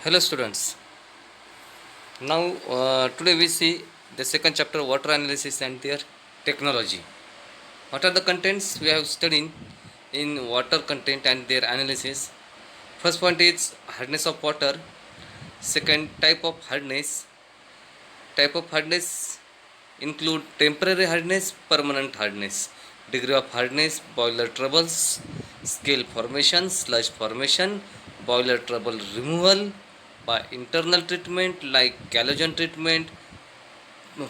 Hello students. Now today we see the second chapter, water analysis and their technology. What are the contents we have studied in water content and their analysis? First point is hardness of water. Second, type of hardness. Type of hardness include temporary hardness, permanent hardness, degree of hardness, boiler troubles, scale formation, sludge formation, boiler trouble removal by internal treatment like halogen treatment,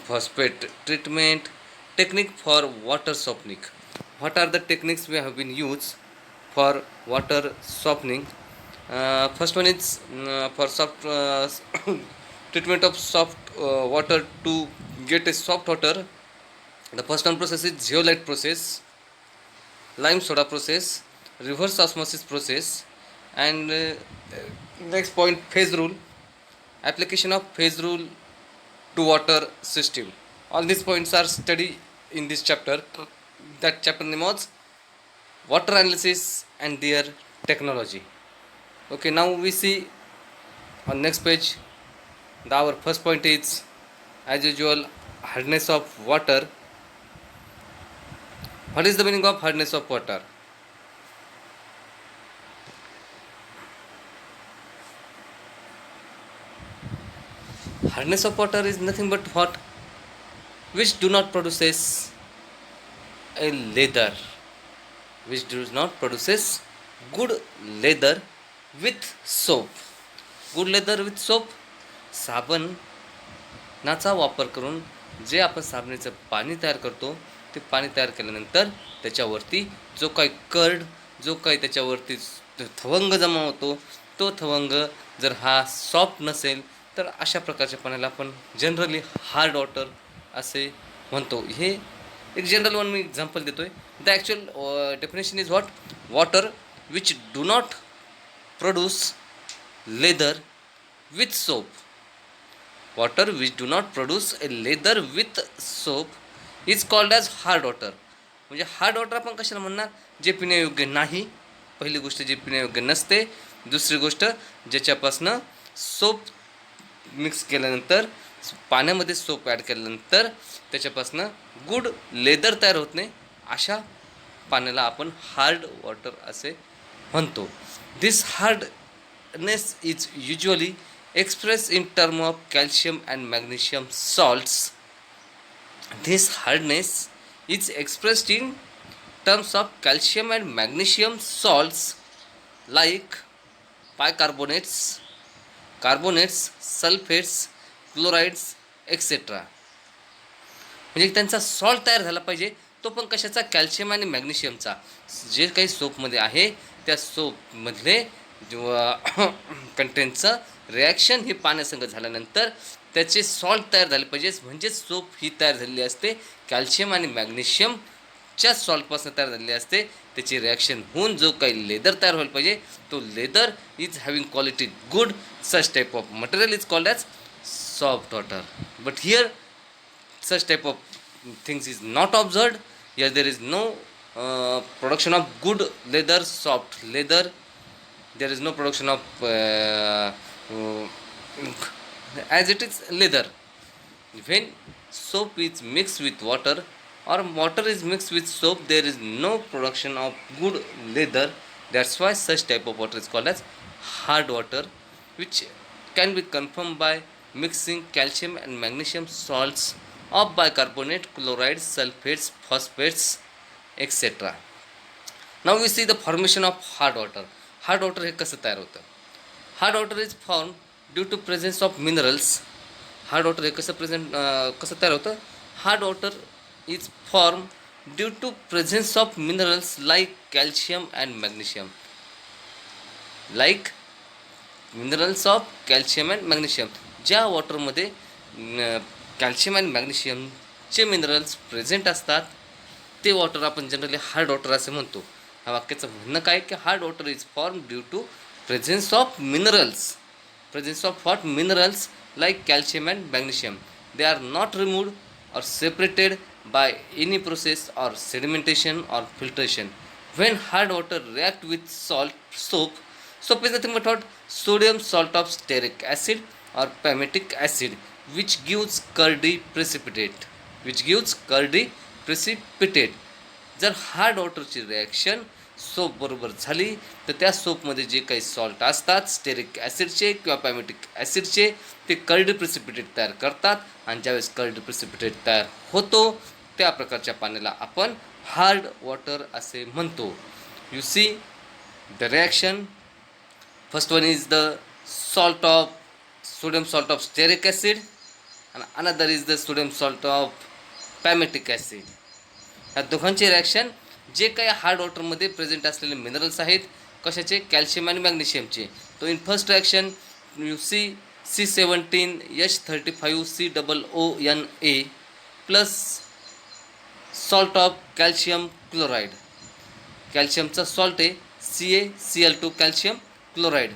phosphate treatment, technique for water softening. What are the techniques we have been used for water softening? First one is for soft treatment of soft water to get a soft water. The first one process is zeolite process, lime soda process, reverse osmosis process, and next point, phase rule. Application of phase rule to water system. All these points are studied in this chapter. That chapter name was water analysis and their technology. Okay, now we see on next page. Our first point is, as usual, hardness of water. What is the meaning of hardness of water? Hardness of water is nothing but what? Which do not produces a leather. Which does not produces good leather with soap. Good leather with soap. साबणाचा वापर करून जे आपण साबणाचं पाणी तयार करतो, ते पाणी तयार केल्यानंतर त्याच्यावरती जो काही कर्ड, जो काही त्याच्यावरती थवंग जमा होतो, तो थवंग जर हा सॉफ्ट नसेल तर अशा प्रकारच्या पाण्याला आपण जनरली हार्ड वॉटर असे म्हणतो. हे एक जनरल वन मी एक्झाम्पल देतो आहे. The actual definition is what? Water which do not produce leather with soap. Water which do not produce a leather with soap is called as hard water. म्हणजे hard water आपण कशाला म्हणणार? जे पिण्यायोग्य नाही. पहिली गोष्ट जे पिण्यायोग्य नसते. दुसरी गोष्ट ज्याच्यापासनं सोप मिक्स केल्यानंतर, पाण्यामध्ये सोप ॲड केल्यानंतर त्याच्यापासनं गुड लेदर तयार होत नाही, अशा पाण्याला आपण हार्ड वॉटर असे म्हणतो. This hardness is usually expressed in terms of calcium and magnesium salts. This hardness is expressed in terms of calcium and magnesium salts like bicarbonates, carbonates, sulfates, chlorides, etc. म्हणजे त्यांचा salt तयार झाला पाहिजे, तो पण कशाचा? कॅल्शियम आणि मॅग्नेशियमचा. जे काही सोपमध्ये आहे त्या सोपमधले कंटेंटचं रिॲक्शन हे पाण्यासंग झाल्यानंतर त्याचे सॉल्ट तयार झाले पाहिजे. म्हणजेच सोप ही तयार झालेली असते कॅल्शियम आणि मॅग्नेशियमच्या सॉल्टपासून तयार झालेली असते. त्याची रिॲक्शन होऊन जो काही लेदर तयार व्हायला पाहिजे, तो leather is having quality good. Such type of material is called as soft water. But here such type of things is not observed. Here there is no production of good leather, soft leather. There is no production of as it is leather. When soap is mixed with water or water is mixed with soap, there is no production of good leather. That's why such type of water is called as hard water, which can be confirmed by mixing calcium and magnesium salts of bicarbonate, chlorides, sulfates, phosphates, etc. Now we see the formation of hard water. Hard water हे कसं तयार होतं? Hard water is formed due to presence of minerals. Hard water हे कसं तयार होतं? Hard water is formed due to presence of minerals like calcium and magnesium. Like minerals of calcium and magnesium. ज्या वॉटरमध्ये calcium आणि मॅग्नेशियमचे minerals present असतात, ते water आपण generally hard water असे म्हणतो. ह्या वाक्याचं म्हणणं काय की hard water is form due to presence of minerals. Presence of what? Minerals like calcium and magnesium. They are not removed or separated by any process or sedimentation or filtration. When hard water react with soap, Soap is nothing but what? Sodium salt of stearic acid or palmitic acid, which gives curdy precipitate. Which gives curdy precipitate. जर hard वॉटरची reaction soap बरोबर झाली तर त्या सोपमध्ये जे काही salt असतात steric ॲसिडचे किंवा पॅमेटिक ॲसिडचे ते कर्ड प्रिसिपिटेट तयार करतात आणि ज्यावेळेस कर्ड प्रिसिपिटेट तयार होतो त्या प्रकारच्या पाण्याला आपण हार्ड वॉटर असे म्हणतो. You see the reaction. First one is the salt of sodium salt of stearic acid and another is the sodium salt of palmitic acid. ह्या दोघांचे रिॲक्शन जे काही हार्ड वॉटरमध्ये प्रेझेंट असलेले मिनरल्स आहेत कशाचे कॅल्शियम आणि मॅग्नेशियमचे. तो in first reaction you see C17H35COONA plus salt of calcium chloride. कॅल्शियमचा सॉल्ट आहे CaCl2 calcium chloride.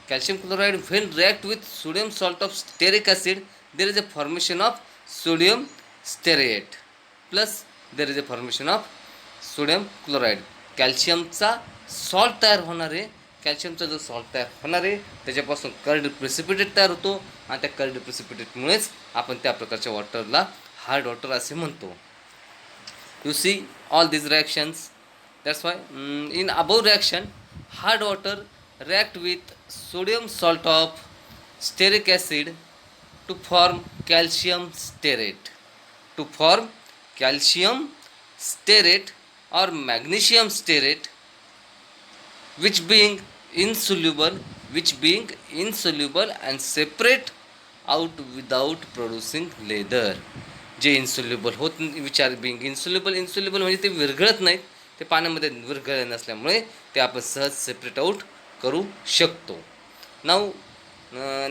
Calcium chloride when react with sodium salt of stearic acid there is a formation of sodium stearate plus there is a formation of sodium chloride. कॅल्शियमचा salt तयार होणार आहे. कॅल्शियमचा जो salt तयार होणार आहे त्याच्यापासून कर्ड प्रिसिपिटेट तयार होतो आणि त्या कर्ड प्रिसिपिटेटमुळेच आपण त्या प्रकारच्या वॉटरला हार्ड वॉटर असे म्हणतो. You see all these reactions. That's why in above reaction hard water react with sodium salt of stearic acid to form calcium stearate. To form calcium stearate or magnesium stearate, which being insoluble and separate out without producing leather. जे insoluble होत insoluble म्हणजे ते विरघळत नाहीत. ते पाण्यामध्ये विरघळले नसल्यामुळे ते आपण सहज सेपरेट आउट करू शकतो. Now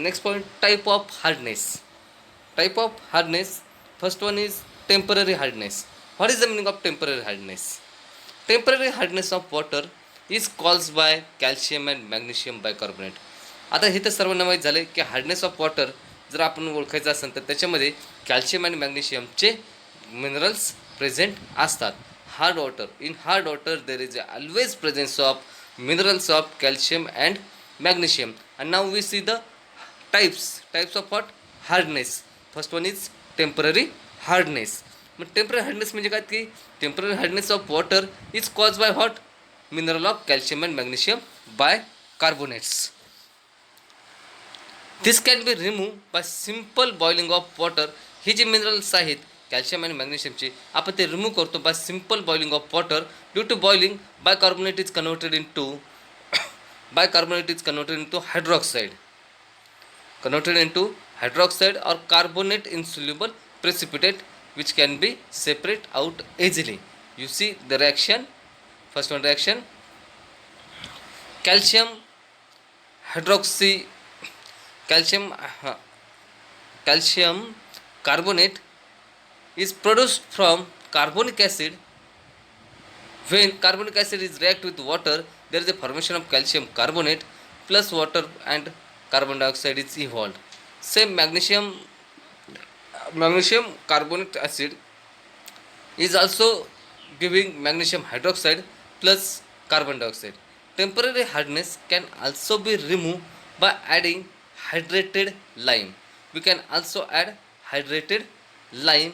next point type of hardness. Type of hardness first one is temporary hardness. What is the meaning of temporary hardness? Temporary hardness of water is called by calcium and magnesium bicarbonate. आता हे तर सर्वांना माहीत झालं की hardness of water जर आपण ओळखायचं असेल तर त्याच्यामध्ये कॅल्शियम आणि मॅग्नेशियमचे मिनरल्स प्रेझेंट असतात. Hard water there is always presence of minerals of calcium and magnesium. And now we see the types of what? Hardness. First one is temporary hardness. But temporary hardness म्हणजे काय की temporary hardness of water is caused by what? Mineral of calcium and magnesium bicarbonates. This can be removed by simple boiling of water. हे जे minerals आहेत calcium आणि मॅग्नेशियमचे आपण ते remove करतो by simple boiling of water. Due to boiling bicarbonate is converted into hydroxide. Converted into hydroxide or carbonate insoluble precipitate which can be separate out easily. You see the reaction. First one reaction, calcium carbonate is produced from carbonic acid. When carbonic acid is react with water, there is a formation of calcium carbonate plus water and carbon dioxide is evolved. Same magnesium carbonate acid is also giving magnesium hydroxide plus carbon dioxide. Temporary hardness can also be removed by adding hydrated lime. We can also add hydrated lime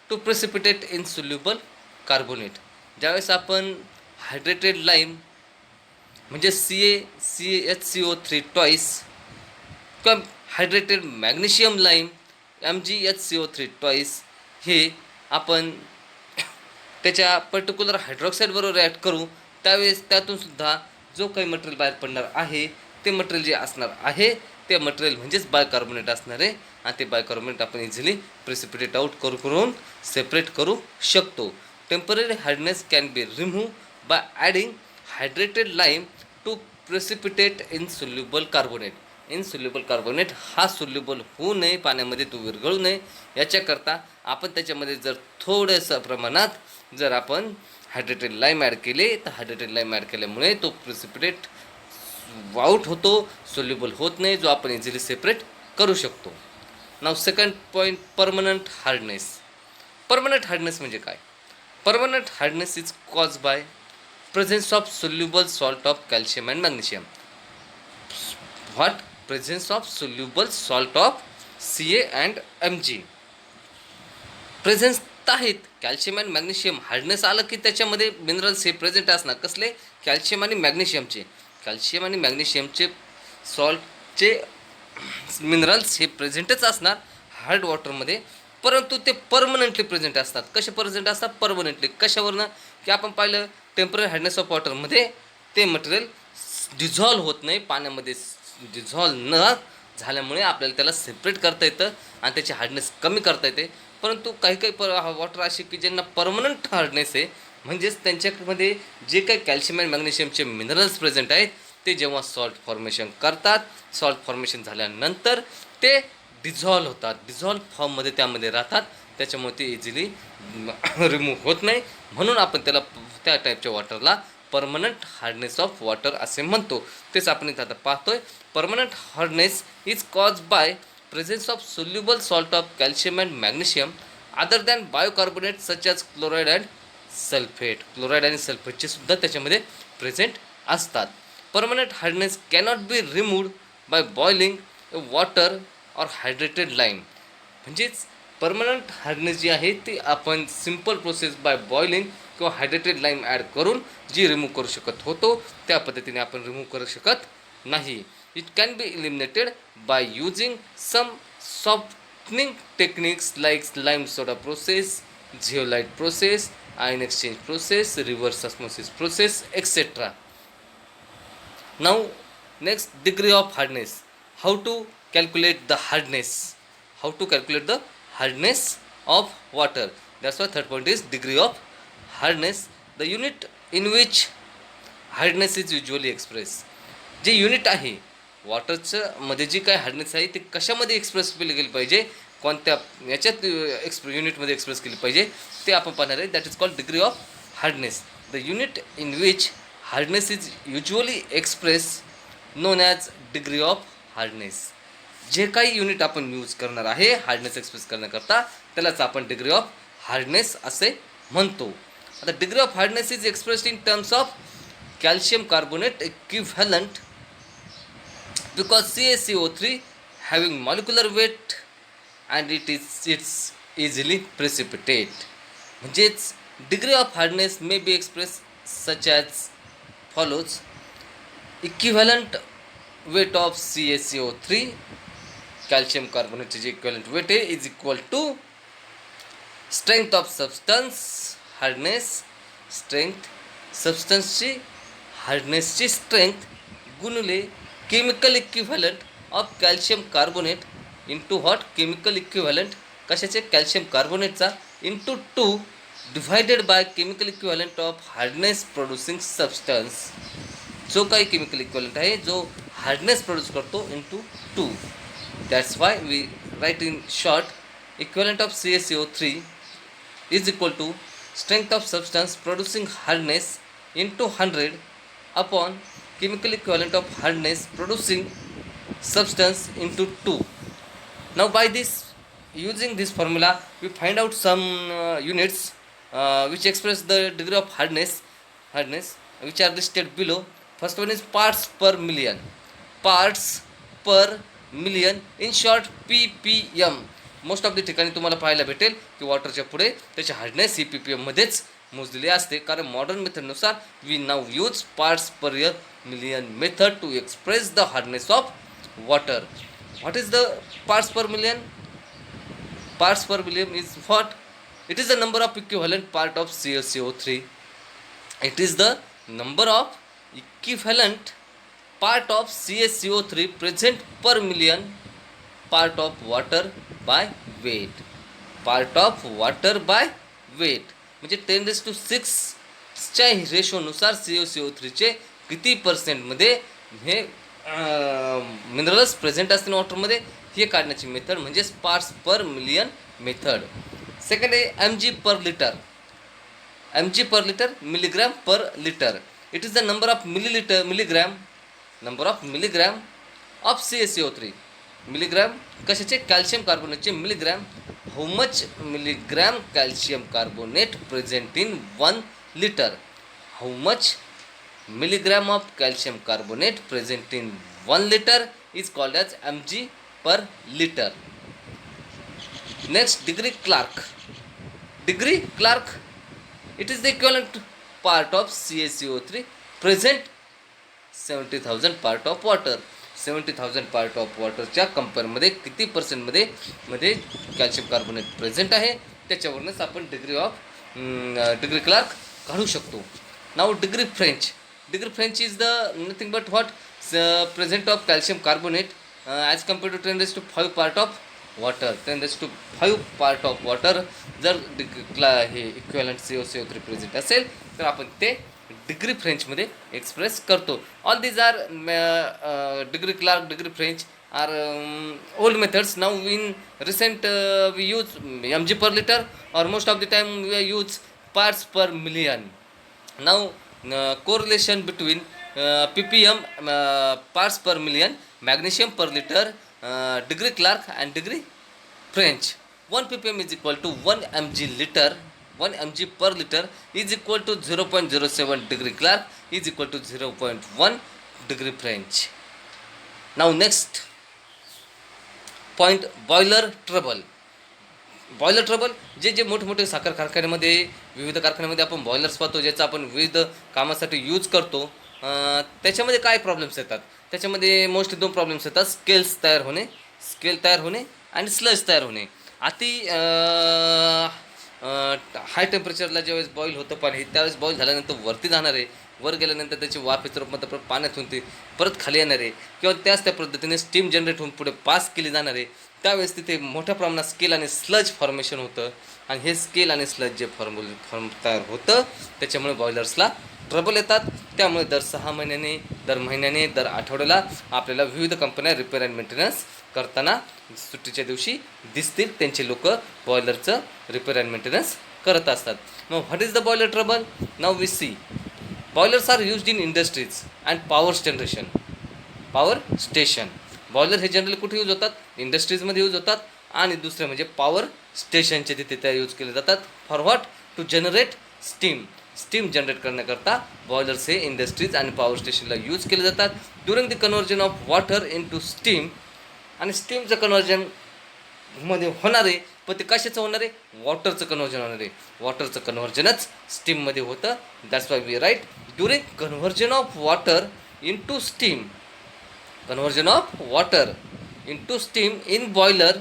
to precipitate insoluble carbonate. ज्यावेळेस आपण hydrated lime म्हणजे CaCH3 twice किंवा hydrated magnesium lime MgHCO3 twice हे आपण त्याच्या particular हायड्रॉक्साईडबरोबर react करू त्यावेळेस त्यातूनसुद्धा जो काही मटेरियल बाहेर पडणार आहे ते मटेरियल जे असणार आहे ते मटेरियल म्हणजेच बायकार्बोनेट असणार आहे आणि ते बायकार्बोनेट आपण इझिली प्रेसिपिटेट आउट करून सेपरेट करू शकतो. Temporary hardness can be remove by adding hydrated lime to precipitate insoluble carbonate. Insoluble carbonate हा सोल्युबल होऊ नये पाण्यामध्ये तो विरघळू नये याच्याकरता आपण त्याच्यामध्ये जर थोडंसं प्रमाणात जर आपण हायड्रेटेड लाईम ॲड केले तर हायड्रेटेड लाईम ॲड केल्यामुळे तो प्रेसिपिटेट आउट होतो, सोल्युबल होत नाही, जो आपण इझिली सेपरेट करू शकतो. Now second point permanent hardness. Permanent hardness म्हणजे काय? Permanent hardness is cause by presence of soluble salt of calcium and magnesium. What presence of soluble salt of Ca and Mg. Presence आहेत calcium and magnesium. Hardness आलं की त्याच्यामध्ये minerals हे present असणार. कसले? Calcium आणि मॅग्नेशियमचे. कॅल्शियम आणि मॅग्नेशियमचे सॉल्टचे minerals हे प्रेझेंटच असणार हार्ड वॉटरमध्ये, परंतु ते परमनंटली प्रेझेंट असतात. कसे प्रेझेंट असतात? परमनंटली. कशावरनं? की आपण पाहिलं टेम्पररी हार्डनेस ऑफ वॉटरमध्ये ते मटेरियल डिझॉल्व्ह होत नाही पाण्यामध्ये. डिझॉल्व्ह न झाल्यामुळे आपल्याला त्याला सेपरेट करता येतं आणि त्याची हार्डनेस कमी करता येते. परंतु काही काही वॉटर असे की ज्यांना परमनंट हार्डनेस आहे, म्हणजेच त्यांच्यामध्ये जे काही कॅल्शियम अँड मॅग्नेशियमचे मिनरल्स प्रेझेंट आहेत ते जेव्हा सॉल्ट फॉर्मेशन करतात, सॉल्ट फॉर्मेशन झाल्यानंतर ते डिझॉल्व्ह होतात. डिझॉल्व्ह फॉर्ममध्ये त्यामध्ये राहतात, त्याच्यामुळे ते इझिली रिमूव्ह होत नाही. म्हणून आपण त्याला त्या टाईपच्या वॉटरला परमनंट हार्डनेस ऑफ वॉटर असे म्हणतो. तेच आपण इथं आता पाहतोय. Permanent hardness is cause bye presence of soluble salt of calcium and magnesium other than bicarbonate such as chloride and sulfate. Chloride आणि सल्फेटचे सुद्धा त्याच्यामध्ये प्रेझेंट असतात. Permanent hardness cannot be removed by boiling water और hydrated lime. म्हणजेच permanent hardness जी आहे ती आपण simple process by boiling किंवा हायड्रेटेड लाईम ॲड करून जी रिमूव्ह करू शकत होतो त्या पद्धतीने आपण रिमूव्ह करू शकत नाही. It can be eliminated by using some softening techniques like lime soda process, zeolite process, ion exchange process, reverse osmosis process, etc. Now, next, degree of hardness. How to calculate the hardness? How to calculate the hardness of water? That's why third point is degree of hardness. The unit in which hardness is usually expressed. जे unit आहे वॉटरचं मध्ये जी काय hardness आहे ते कशामध्ये express केली गेली पाहिजे, कोणत्या याच्यात युनिटमध्ये एक्सप्रेस केली पाहिजे ते आपण पाहणार आहे. That is called degree of hardness. The unit in which hardness is usually express non as degree of hardness. जे काही युनिट आपण यूज करणार आहे हार्डनेस एक्सप्रेस करण्याकरता त्यालाच आपण डिग्री ऑफ हार्डनेस असे म्हणतो. आता degree of hardness is expressed in terms of calcium carbonate equivalent because CaCO3 having molecular weight and it's easily precipitate. म्हणजेच degree of hardness may be expressed such as follows. Equivalent weight of CaCO3 calcium carbonate चे equivalent weight is equal to strength of substance hardness, strength substance ची hardness ची strength गुणिले chemical equivalent of calcium carbonate into what chemical equivalent कशाचे calcium कार्बोनेटचा into 2 divided by chemical equivalent of hardness producing substance. जो काही chemical equivalent आहे जो hardness produce करतो into 2. That's why we write in short equivalent of CaCO3 is equal to strength of substance producing hardness into 100 upon chemical equivalent of hardness producing substance into 2. Now by this, using this formula we find out some units which express the degree of hardness which are listed below. First one is parts per million. Parts per million, in short ppm. Most of the ठिकाणी तुम्हाला पाहायला भेटेल की वॉटरच्या पुढे त्याची hardness ही ppm मध्येच मोजलेली असते, कारण मॉडर्न मेथडनुसार we now use parts per million method to express the hardness of water. What is the parts per million? Parts per million is what? It is the number of equivalent part of CaCO3. It is the number of equivalent part of CaCO3 present per million part of water by weight. Part of water by weight म्हणजे 10⁶ च्या रेशोनुसार CaCO3चे किती पर्सेंटमध्ये हे minerals present असतील वॉटरमध्ये हे काढण्याची method म्हणजे parts per million method. Second आहे mg per litre. mg per litre milligram per litre. It is the number of milligram of CaCO3. Milligram कशाचे? कॅल्शियम कार्बोनेटचे milligram. How much milligram calcium carbonate present in 1 litre. How much milligram of calcium carbonate present in 1 liter is called as mg per liter. Next, degree Clark. Degree Clark, it is the equivalent part of CaCO3 present 70,000 part of water. 70,000 part of वॉटरच्या कंपेअरमध्ये किती पर्सेंटमध्ये मध्ये calcium carbonate present आहे त्याच्यावरूनच आपण degree Clark काढू शकतो. Now degree French. Degree French is the nothing but what present of calcium carbonate as compare to 10⁵ part of water. 10⁵ part of water जर हे इक्विव्हॅलंट CO3 प्रेझेंट असेल तर आपण ते डिग्री फ्रेंचमध्ये एक्सप्रेस करतो. All these are degree Clark, degree French are old methods. Now in recent we use mg per liter or most of the time we use parts per million. Now correlation between ppm parts per million, magnesium per liter, degree Clark and degree French. 1 ppm is equal to 1 mg liter. 1 mg per liter is equal to 0.07 degree Clark is equal to 0.1 degree French. Now next point, boiler trouble. Boiler trouble, जे मोठमोठे साखर कारखान्यामध्ये, विविध कारखान्यामध्ये आपण boilers पाहतो ज्याचा आपण विविध कामासाठी यूज करतो. त्याच्यामध्ये काय प्रॉब्लेम्स येतात? त्याच्यामध्ये मोस्टली 2 प्रॉब्लेम्स येतात. स्केल तयार होणे आणि स्लज तयार होणे. अति हाय टेम्परेचरला ज्यावेळेस बॉईल होतं पाणी त्यावेळेस बॉईल झाल्यानंतर वरती जाणार आहे, वर गेल्यानंतर त्याची वाफेचं रूपांतर परत पाण्यात होऊन ते परत खाली येणार आहे किंवा त्या पद्धतीने स्टीम जनरेट होऊन पुढे पास केली जाणार आहे. त्यावेळेस तिथे मोठ्या प्रमाणात स्केल आणि स्लज फॉर्मेशन होतं आणि हे स्केल आणि स्लज जे फॉर्म तयार होतं त्याच्यामुळे बॉयलर्सला ट्रबल येतात. त्यामुळे दर 6 महिन्याने, दर महिन्याने, दर आठवड्याला आपल्याला विविध कंपन्या रिपेअर अँड मेंटेनन्स करताना सुट्टीच्या दिवशी दिसतील. त्यांचे लोक बॉयलरचं रिपेअर अँड मेंटेनन्स करत असतात. मग what is the boiler trouble? Now we see boilers are used in industries and power station. Boiler हे जनरली कुठे यूज होतात? इंडस्ट्रीजमध्ये यूज होतात आणि दुसरे म्हणजे पॉवर स्टेशनचे तिथे त्या यूज केले जातात. For what? To generate steam generate करण्याकरता बॉयलर्स हे इंडस्ट्रीज आणि पॉवर स्टेशनला यूज केले जातात. During the conversion of water into steam, आणि स्टीमचं कन्व्हर्जन मध्ये होणार आहे, पण ते कशाचं होणार आहे? वॉटरचं कन्व्हर्जन होणार आहे. वॉटरचं कन्व्हर्जनच स्टीममध्ये होतं. That's why we write during conversion of water into steam, conversion of water into steam in boiler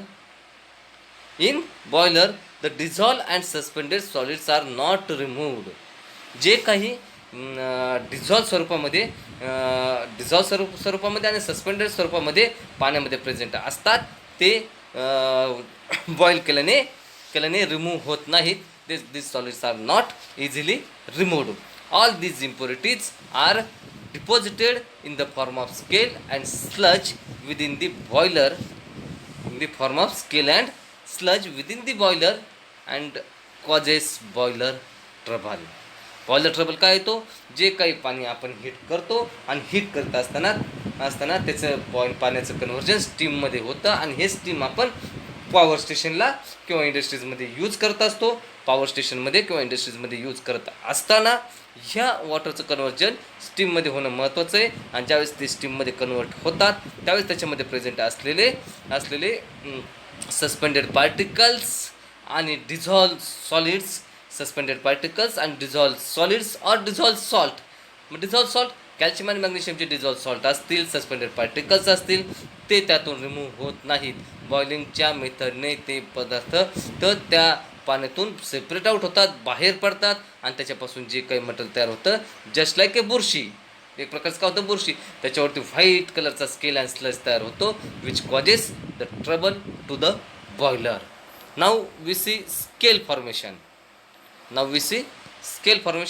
the dissolved and suspended solids are not removed. जे काही डिझॉल्व स्वरूपामध्ये आणि सस्पेंडेड स्वरूपामध्ये पाण्यामध्ये प्रेझेंट असतात ते बॉईल केल्याने रिमूव्ह होत नाहीत. This solids are not easily removed. All these impurities are deposited in the form of scale and sludge within the boiler, and causes boiler trouble. Boiler trouble काय येतो? जे काही पाणी आपण हीट करतो आणि हीट करत असताना त्याचं पाण्याचं कन्व्हर्जन स्टीममध्ये होतं आणि हे स्टीम आपण पॉवर स्टेशनला किंवा इंडस्ट्रीजमध्ये यूज करत असतो. पॉवर स्टेशनमध्ये किंवा इंडस्ट्रीजमध्ये यूज करत असताना ह्या वॉटरचं कन्व्हर्जन स्टीममध्ये होणं महत्त्वाचं आहे. आणि ज्यावेळेस ते स्टीममध्ये कन्वर्ट होतात त्यावेळेस त्याच्यामध्ये प्रेझेंट असलेले सस्पेंडेड पार्टिकल्स आणि डिझॉल्व सॉलिड्स, सस्पेंडेड पार्टिकल्स आणि डिझॉल्व सॉलिड्स और डिझॉल्व सॉल्ट. मग डिझॉल्व सॉल्ट कॅल्शियम आणि मॅग्नेशियमचे डिझॉल्व सॉल्ट असतील, सस्पेंडेड पार्टिकल्स असतील, ते त्यातून रिमूव्ह होत नाहीत. बॉइलिंगच्या मेथडने ते पदार्थ तर त्या पाण्यातून सेपरेट आउट होतात, बाहेर पडतात आणि त्याच्यापासून जे काही मटेरियल तयार होतं जस्ट लाईक ए बुरशी, एक प्रकारचं काय होतं? बुरशी. त्याच्यावरती व्हाईट कलरचा स्केल अँड स्लज तयार होतो which causes the trouble to the boiler. Now we see scale formation.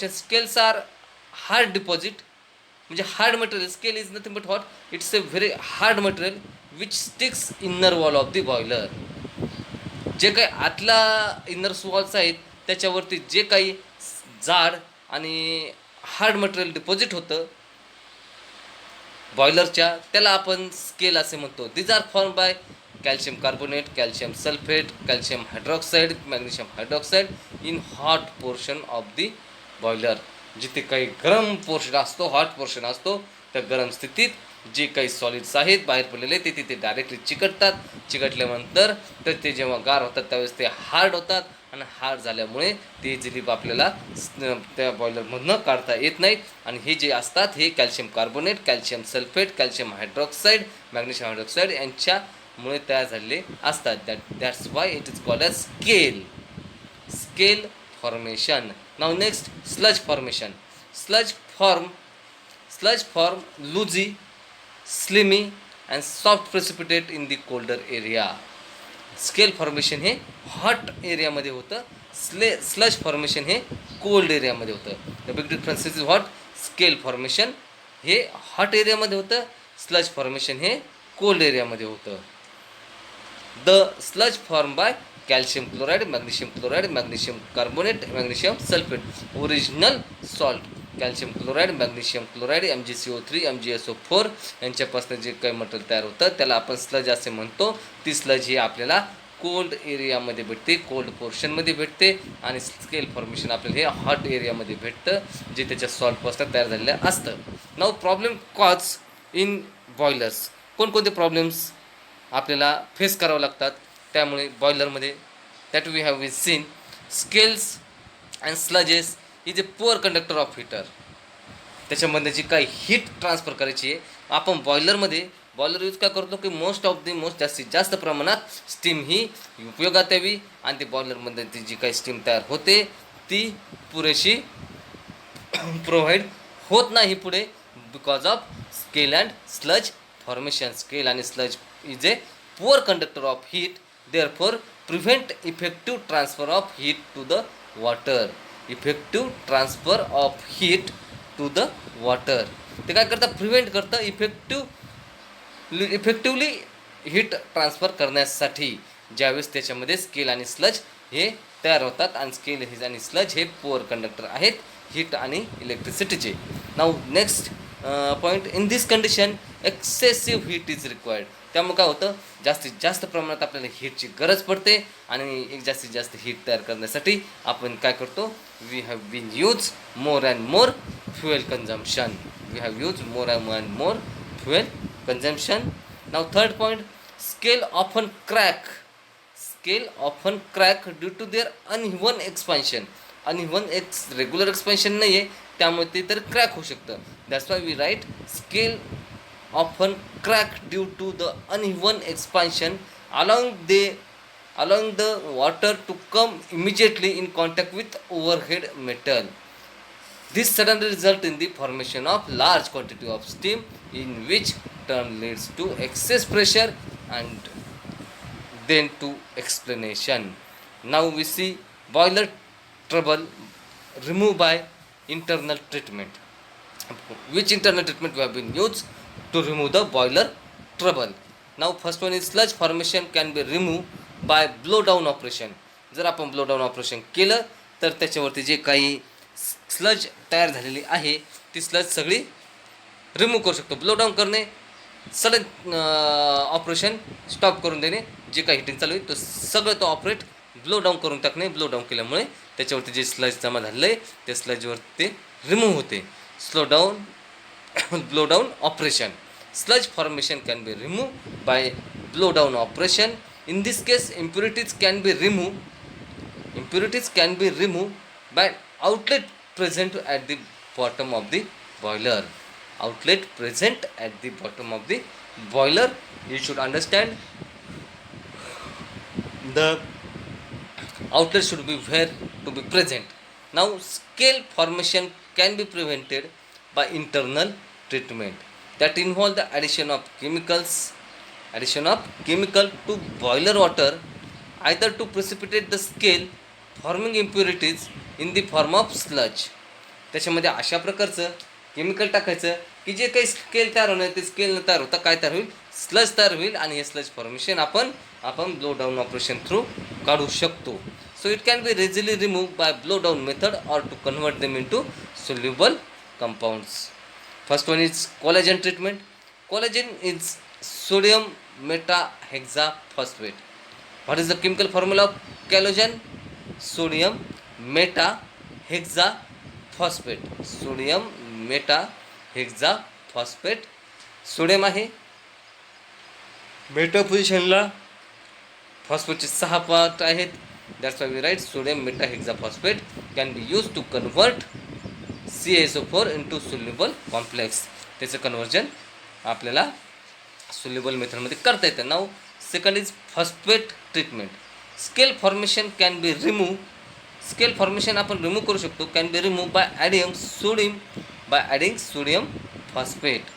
Scales are hard deposit, म्हणजे hard material. Scale is nothing but what? It's a very hard material which sticks inner wall of the boiler. जे काही आतला inner walls आहेत त्याच्यावरती जे काही जाड आणि हार्ड मटेरियल डिपॉझिट होतं बॉयलरच्या, त्याला आपण स्केल असे म्हणतो. These are form by calcium carbonate, calcium sulphate, calcium hydroxide, magnesium hydroxide in hot portion of the boiler. जिथे काही गरम पोर्शन असतो, हॉट पोर्शन असतो, त्या गरम स्थितीत जे काही सॉलिड्स आहेत बाहेर पडलेले ते तिथे डायरेक्टली चिकटतात. चिकटल्यानंतर तर ते जेव्हा गार होतात त्यावेळेस ते हार्ड होतात आणि हार्ड झाल्यामुळे ते इझिली आपल्याला त्या बॉयलरमधनं काढता येत नाहीत. आणि हे जे असतात हे calcium carbonate, calcium sulphate, calcium hydroxide, magnesium hydroxide यांच्यामुळे तयार झालेले असतात. That's why it is called as scale formation. Now next, sludge formation. sludge form Sludge form loosey, slimy and soft precipitate in the colder area. Scale formation हे hot एरियामध्ये होतं, sludge formation हे cold एरियामध्ये होतं. The big difference is what? Scale formation हे hot एरियामध्ये होतं, sludge formation हे कोल्ड एरियामध्ये होतं. The sludge form by calcium chloride, magnesium carbonate, magnesium sulfate. Original salt calcium chloride, magnesium chloride, MgCO3, MgSO4 यांच्यापासून जे काही मटेरियल तयार होतं त्याला आपण स्लज असे म्हणतो. ती स्लज ही आपल्याला कोल्ड एरियामध्ये भेटते, कोल्ड पोर्शनमध्ये भेटते. आणि स्केल फॉर्मेशन आपल्याला हे हॉट एरियामध्ये भेटतं जे त्याच्या सॉल्टपासून तयार झालेलं असतं. Now problem cause in boilers. कोणकोणते प्रॉब्लेम्स आपल्याला फेस करावं लागतात त्यामुळे बॉयलरमध्ये? That we have seen. Scales and sludges is a poor conductor of heater. त्याच्यामध्ये जी काही हीट ट्रान्सफर करायची आहे आपण बॉयलर यूज काय करतो की मोस्ट जास्तीत जास्त प्रमाणात स्टीम ही उपयोगात यावी आणि ते बॉयलरमध्ये ती जी काही स्टीम तयार होते ती पुरेशी प्रोव्हाइड होत नाही पुढे because of scale and sludge formation. Scale आणि sludge is a poor conductor of heat, therefore prevent effective transfer of heat to the water. Effective transfer of heat to the water. ते काय करतं? Prevent करतं effectively heat transfer करण्यासाठी ज्यावेळेस त्याच्यामध्ये scale आणि sludge हे तयार होतात. आणि स्केल आणि स्लज हे पुअर कंडक्टर आहेत हीट आणि इलेक्ट्रिसिटीचे. Now next point, in this condition excessive heat is required. त्यामुळे काय होतं? जास्तीत जास्त प्रमाणात आपल्याला हीटची गरज पडते आणि एक जास्तीत जास्त हीट तयार करण्यासाठी आपण काय करतो? We have been use more and more fuel consumption. Now third point, scale often crack due to their uneven expansion. Regular expansion नाही आहे त्यामुळे ते तर क्रॅक होऊ शकतं. That's why we write scale often crack due to the uneven expansion allowing the water to come immediately in contact with overhead metal. This suddenly results in the formation of large quantity of steam in which turn leads to excess pressure and then to explanation. Now we see boiler trouble removed by internal treatment. Which internal treatment we have been used to remove the boiler trouble? Now first one is sludge formation can be removed by blow down operation. जर आपण blow down operation केलं तर त्याच्यावरती जे काही sludge तयार झालेली आहे ती स्लज सगळी रिमूव्ह करू शकतो. ब्लो डाऊन करणे, सडन ऑपरेशन स्टॉप करून देणे, जे काही हिटिंग चालू आहे तो सगळं तो ऑपरेट ब्लो डाऊन करून टाकणे. ब्लो डाऊन केल्यामुळे त्याच्यावरती जे स्लज जमा झालेलं आहे त्या स्लजवरती ते रिमूव्ह होते. blow down operation. Sludge formation can be removed by blow down operation. In this case, impurities can be removed by outlet present at the bottom of the boiler. You should understand the outlet should be where to be present. Now, scale formation can be prevented by internal treatment that involve the addition of chemical to boiler water either to precipitate the scale forming impurities in the form of sludge. त्याच्यामध्ये अशा प्रकारचं chemical टाकायचं की जे काही scale तयार होणार ते स्केल न तयार होता काय तयार होईल? स्लज तयार होईल आणि हे स्लज फॉर्मेशन आपण ब्लो डाऊन ऑपरेशन थ्रू काढू शकतो. So it can be readily removed by blow down method or to convert them into soluble compounds. First one is collagen treatment. Collagen is sodium metaphosphate. What is the chemical formula of collagen? Sodium metaphosphate. Sodium आहे. Meta पोझिशनला फॉस्फेटचे 6 part आहेत. That's why we write sodium metahexaphosphate can be use to convert CaSO4 into soluble complex. त्याचं conversion आपल्याला soluble मेथडमध्ये करता येतं. Now second is phosphate treatment. Scale formation can be remove. Scale formation आपण remove करू शकतो. Can be remove by adding sodium phosphate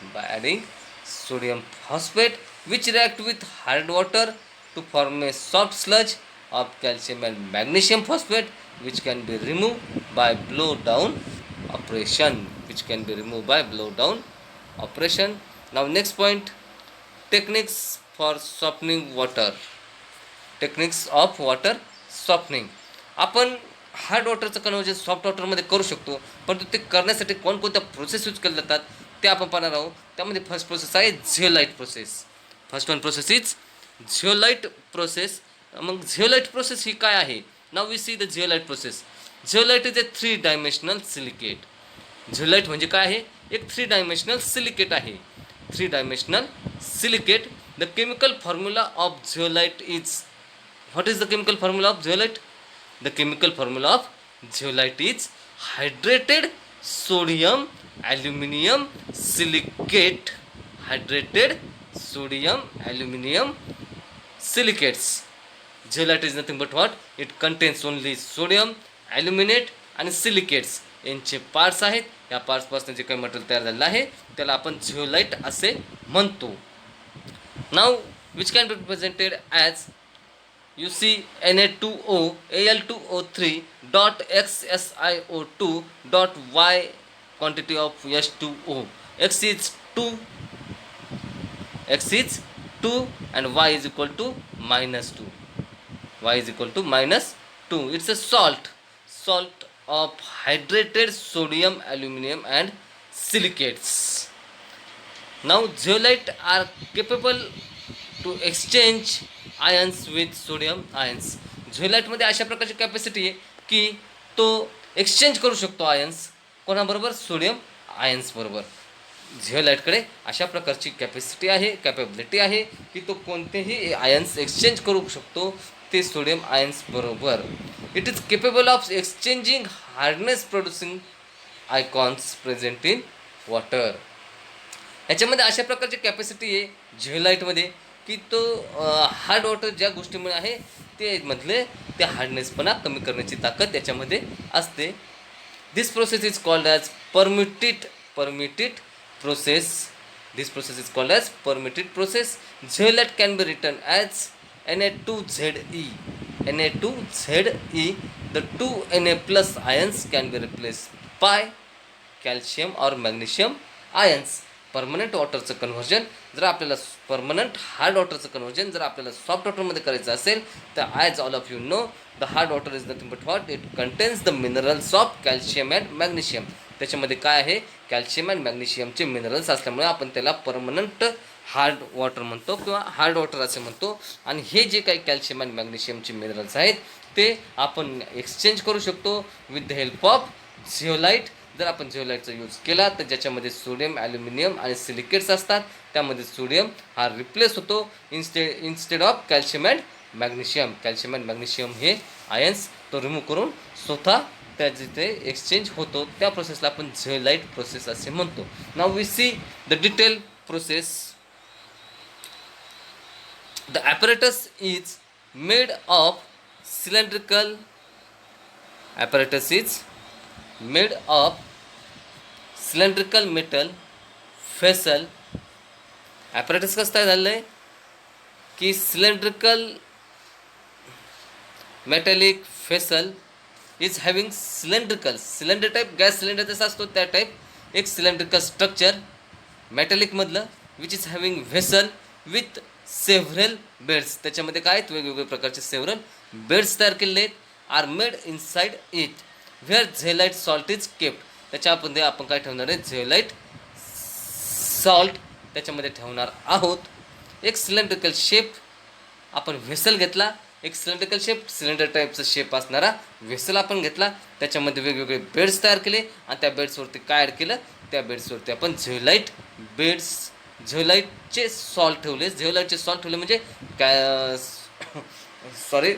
which react with hard water to form a soft sludge of calcium and magnesium phosphate which can be removed by blow down operation. Now next point, techniques for softening water. Techniques of water softening. आपण hard वॉटरचं conversion soft वॉटरमध्ये करू शकतो, परंतु ते करण्यासाठी कोणकोणत्या process use केल्या जातात ते आपण पाहणार आहोत. त्यामध्ये फर्स्ट प्रोसेस आहे zeolite process. First one process is zeolite process. मग झिओलाइट प्रोसेस ही काय आहे? Now we see the zeolite process. Zeolite is a 3 dimensional silicate. Zeolite म्हणजे काय आहे? एक 3 डायमेन्शनल सिलिकेट आहे. 3 dimensional silicate. The chemical formula of zeolite is, what is the chemical formula of zeolite? The chemical formula of zeolite is hydrated sodium aluminum silicate. Zeolite is nothing but what? It contains only sodium, aluminate and silicates. यांचे parts आहेत. या पार्ट्सपासून जे काही material तयार झालेलं आहे त्याला आपण झिओलाइट असे म्हणतो. Now which can be represented as you see Na2O Al2O3 dot XSiO2 dot Y quantity of H2O. X is 2 and Y is equal to -2. It's a salt of hydrated sodium, aluminum and silicates. Now zeolite are capable to exchange ions with sodium ions. झिओलाइटमध्ये अशा प्रकारची capacity आहे की तो exchange करू शकतो ions. कोणाबरोबर? Sodium ions बरोबर. झिओलाइटकडे अशा प्रकारची कॅपेबिलिटी आहे की तो कोणतेही आयन्स एक्सचेंज करू शकतो ते सोडियम आयन्स बरोबर. It is capable of exchanging hardness producing icons present in water. याच्यामध्ये अशा प्रकारची कॅपॅसिटी आहे झिओलाइटमध्ये की तो हार्ड वॉटर ज्या गोष्टीमुळे आहे ते मधले ते हार्डनेसपणा कमी करण्याची ताकद त्याच्यामध्ये असते. This process is called as permutit process. Zeolite can be written as Na2Ze. The 2Na+ ions can be replace by calcium और मॅग्नेशियम आयन्स. परमनंट वॉटरचं कन्व्हर्जन जर आपल्याला हार्ड वॉटरचं कन्व्हर्जन जर आपल्याला सॉफ्ट वॉटरमध्ये करायचं असेल तर as all of you know the hard water is nothing but what? It contains the minerals of calcium and magnesium. त्याच्यामध्ये काय आहे? कॅल्शियम अँड मॅग्नेशियमचे मिनरल्स असल्यामुळे आपण त्याला परमनंट हार्ड वॉटर म्हणतो किंवा हार्ड वॉटर असे म्हणतो. आणि हे जे काही कॅल्शियम अँड मॅग्नेशियमचे मिनरल्स आहेत ते आपण एक्सचेंज करू शकतो विथ द हेल्प ऑफ झिओलाइट. जर आपण झिओलाइटचा यूज केला तर ज्याच्यामध्ये सोडियम, ॲल्युमिनियम आणि सिलिकेट्स असतात त्यामध्ये सोडियम हा रिप्लेस होतो instead of calcium and magnesium. Calcium and magnesium हे आयन्स तो रिमूव्ह करून स्वतः त्या जिथे एक्सचेंज होतो त्या प्रोसेसला आपण झिओलाइट प्रोसेस असे म्हणतो. Now we see the detail process. The apparatus is made of cylindrical metal vessel. Apparatus कसं काय झालं आहे की cylindrical metallic vessel is having cylinder type gas cylinder जसा असतो त्या टाईप एक सिलेंड्रिकल स्ट्रक्चर मेटॅलिकमधलं which is having vessel with several beds. त्याच्यामध्ये काय आहेत? वेगवेगळे प्रकारचे सेव्हरल बेड्स तयार केलेले आहेत. Are made inside it where zeolite salt is kept. त्याच्यामध्ये आपण काय ठेवणार आहे? झिओलाइट सॉल्ट त्याच्यामध्ये ठेवणार आहोत. एक सिलेंड्रिकल शेप आपण व्हेसल घेतला. एक सिलेंड्रिकल शेप सिलेंडर टाईपचा शेप असणारा व्हेसल आपण घेतला. त्याच्यामध्ये वेगवेगळे बेड्स तयार केले आणि त्या बेड्सवरती काय ॲड केलं? त्या बेड्सवरती आपण झिओलाइट बेड्स झिओलाइटचे सॉल्ट ठेवले. झिओलाइटचे सॉल्ट ठेवले म्हणजे काय, सॉरी,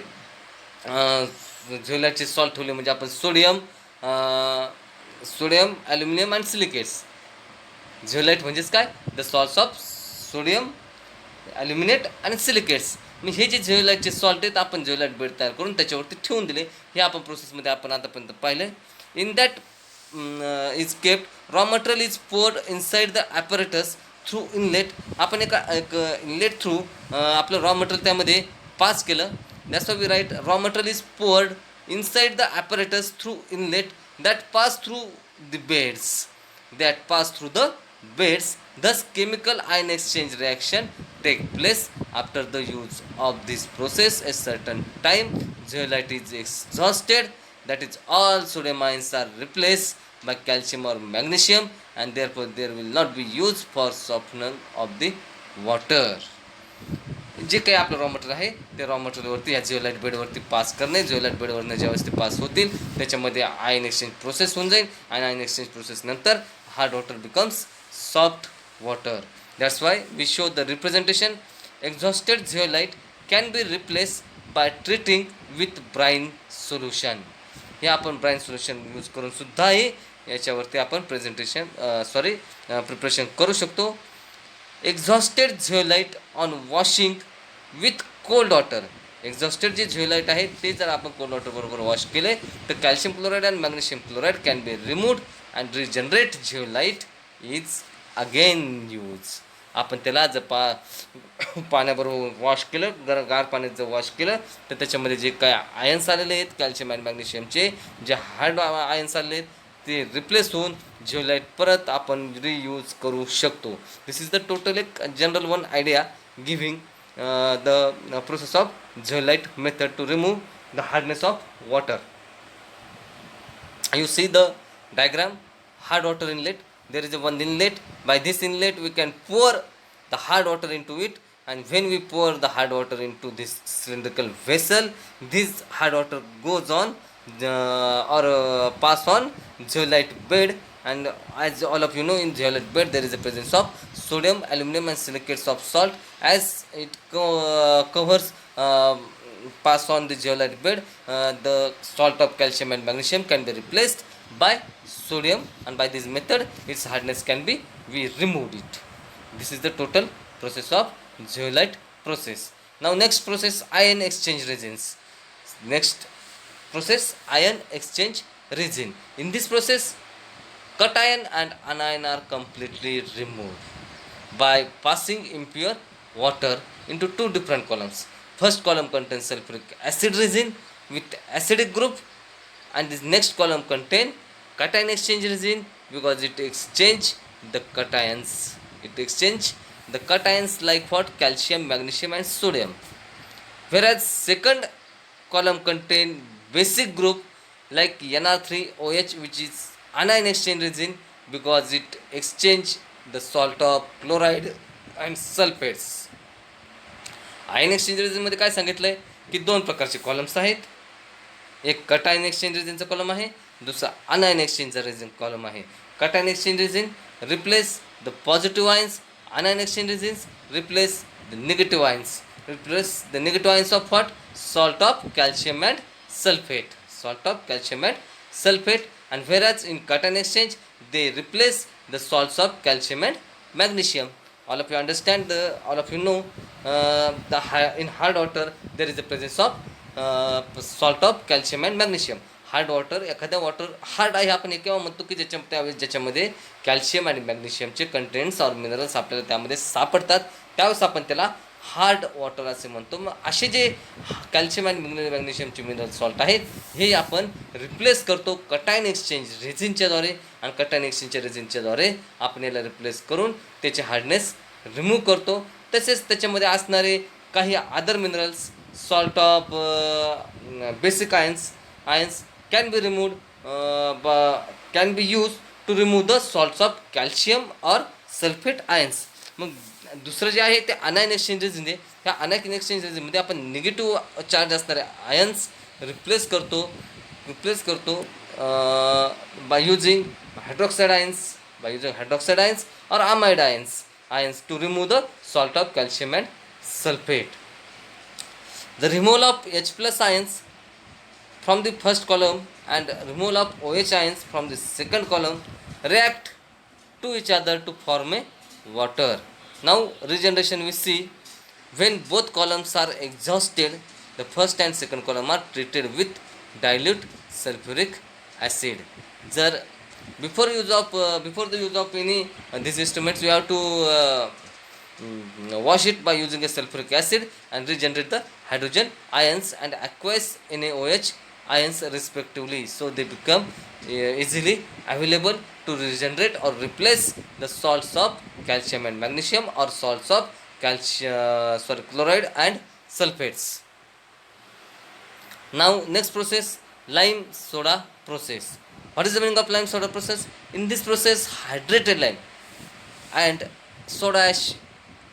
झिओलाइटचे सॉल्ट ठेवले म्हणजे आपण सोडियम, ॲल्युमिनियम अँड सिलिकेट्स. झिओलाइट म्हणजेच काय, द सॉल्ट्स ऑफ सोडियम, ॲल्युमिनेट आणि सिलिकेट्स. मग हे जे झिओलाइटचे सॉल्ट आहेत, आपण झिओलाइट बेड तयार करून त्याच्यावरती ठेवून दिले. हे आपण प्रोसेसमध्ये आपण आतापर्यंत पाहिलं. In that is kept raw material is poured inside the apparatus through inlet. आपण एक इनलेट थ्रू आपलं रॉ मटेरियल त्यामध्ये पास केलं. That's why we write raw material is poured inside the apparatus through inlet that pass through the beds. Thus chemical ion exchange reaction take place. After the use of this process a certain time, zeolite is exhausted, that is all sodium ions are replaced by calcium or magnesium, and therefore there will not be used for softener of the water. जे काही आपलं raw material आहे ते raw मटेरियलवरती या झिओलाइट बेडवरती pass करणे. झिओलाइट बेडवरनं ज्यावेळेस ते पास होतील त्याच्यामध्ये आयन एक्सचेंज प्रोसेस होऊन जाईल, आणि आयन एक्सचेंज प्रोसेस नंतर hard water becomes soft water. That's why we show the representation. Exhausted zeolite can be replaced by treating with brine solution. हे आपण ब्राईन सोल्युशन यूज करून सुद्धा हे याच्यावरती आपण प्रिपरेशन करू शकतो. Exhausted zeolite on washing with cold water. Exhausted जे झिओलाइट आहे ते जर आपण कोल्ड वॉटर बरोबर वॉश केले तर कॅल्शियम क्लोराईड आणि magnesium chloride can be removed and regenerate zeolite is again use. आपण त्याला जर पाण्याबरोबर वॉश केलं, गार पाण्यात जर वॉश केलं तर त्याच्यामध्ये जे काय आयन्स आलेले आहेत कॅल्शियम आणि मॅग्नेशियमचे, जे हार्ड आयन्स आलेले आहेत ते रिप्लेस होऊन झिओलाइट परत आपण रियूज करू शकतो. दिस इज द टोटल एक general one idea giving the process of zeolite method to remove the hardness of water. You see the diagram, hard water inlet. There is a one inlet. By this inlet we can pour the hard water into it, and when we pour the hard water into this cylindrical vessel, this hard water goes on pass on zeolite bed. And as all of you know, in zeolite bed there is a presence of sodium, aluminum and silicates of salt. As it covers pass on the zeolite bed, the salt of calcium and magnesium can be replaced by sodium, and by this method its hardness can be we removed it. This is the total process of zeolite process. Now next process, ion exchange resins. Next process, ion exchange resin. In this process, cation and anion are completely removed by passing impure water into two different columns. First column contains sulfuric acid resin with acidic group, and this next column contain cation exchange resin because it exchange the cations. It exchange the cations like what? Calcium, magnesium and sodium. Whereas second column contain basic group like NR3OH, which is anion exchange resin because it exchange the salt of chloride and sulfates. Ion exchange रेझिनमध्ये काय सांगितलं आहे की दोन प्रकारचे columns आहेत. एक cation exchange रेझिनचा column आहे, दुसरा अनायन एक्सचेंजचा रेझिन कॉलम आहे. Cation exchange resin replace the positive ions, अनायन exchange resins replace the negative ions. Replace the negative ions of what? Salt of calcium and sulphate. Salt of calcium and sulphate. And whereas in cation exchange they replace the salts of calcium and magnesium. All of you understand, all of you know, in hard water there is the presence of salt of calcium and magnesium. Hard water, एखाद्या water hard आहे आपण हे केव्हा म्हणतो की ज्याच्यामध्ये calcium आणि मॅग्नेशियमचे contents और मिनरल्स आपल्याला त्यामध्ये सापडतात, त्यावेळेस आपण त्याला हार्ड वॉटर असे म्हणतो. मग असे जे कॅल्शियम आणि मॅग्नेशियमचे मिनरल सॉल्ट आहेत हे आपण रिप्लेस करतो कटायन एक्सचेंज रेझिनच्याद्वारे, आणि कटायन एक्सचेंजच्या रेझिनच्याद्वारे आपण याला रिप्लेस करून त्याचे हार्डनेस रिमूव्ह करतो. तसेच त्याच्यामध्ये असणारे काही other minerals, salt of basic ions can be removed, can be used to remove the salts of calcium or sulfate ions. मग दुसरं जे आहे ते अनायन एक्सचेंज रेझिन आहे. त्या अनायन एक्सचेंज रेझिनमध्ये आपण निगेटिव्ह चार्ज असणारे आयन्स रिप्लेस करतो by using hydroxide ions or amide ions. ions to remove the salt of calcium and sulfate. The removal of H plus ions from the first column and removal of OH ions from the second column react to each other to form a water. Now regeneration we see when both columns are exhausted, the first and second column are treated with dilute sulfuric acid. Jar before the use of any these instruments, you have to wash it by using a sulfuric acid and regenerate the hydrogen ions and aqueous NaOH ions respectively, so they become easily available to regenerate or replace the salts of calcium and magnesium or salts of chloride and sulfates. Now next process, lime soda process. What is the meaning of lime soda process? In this process, hydrated lime and soda ash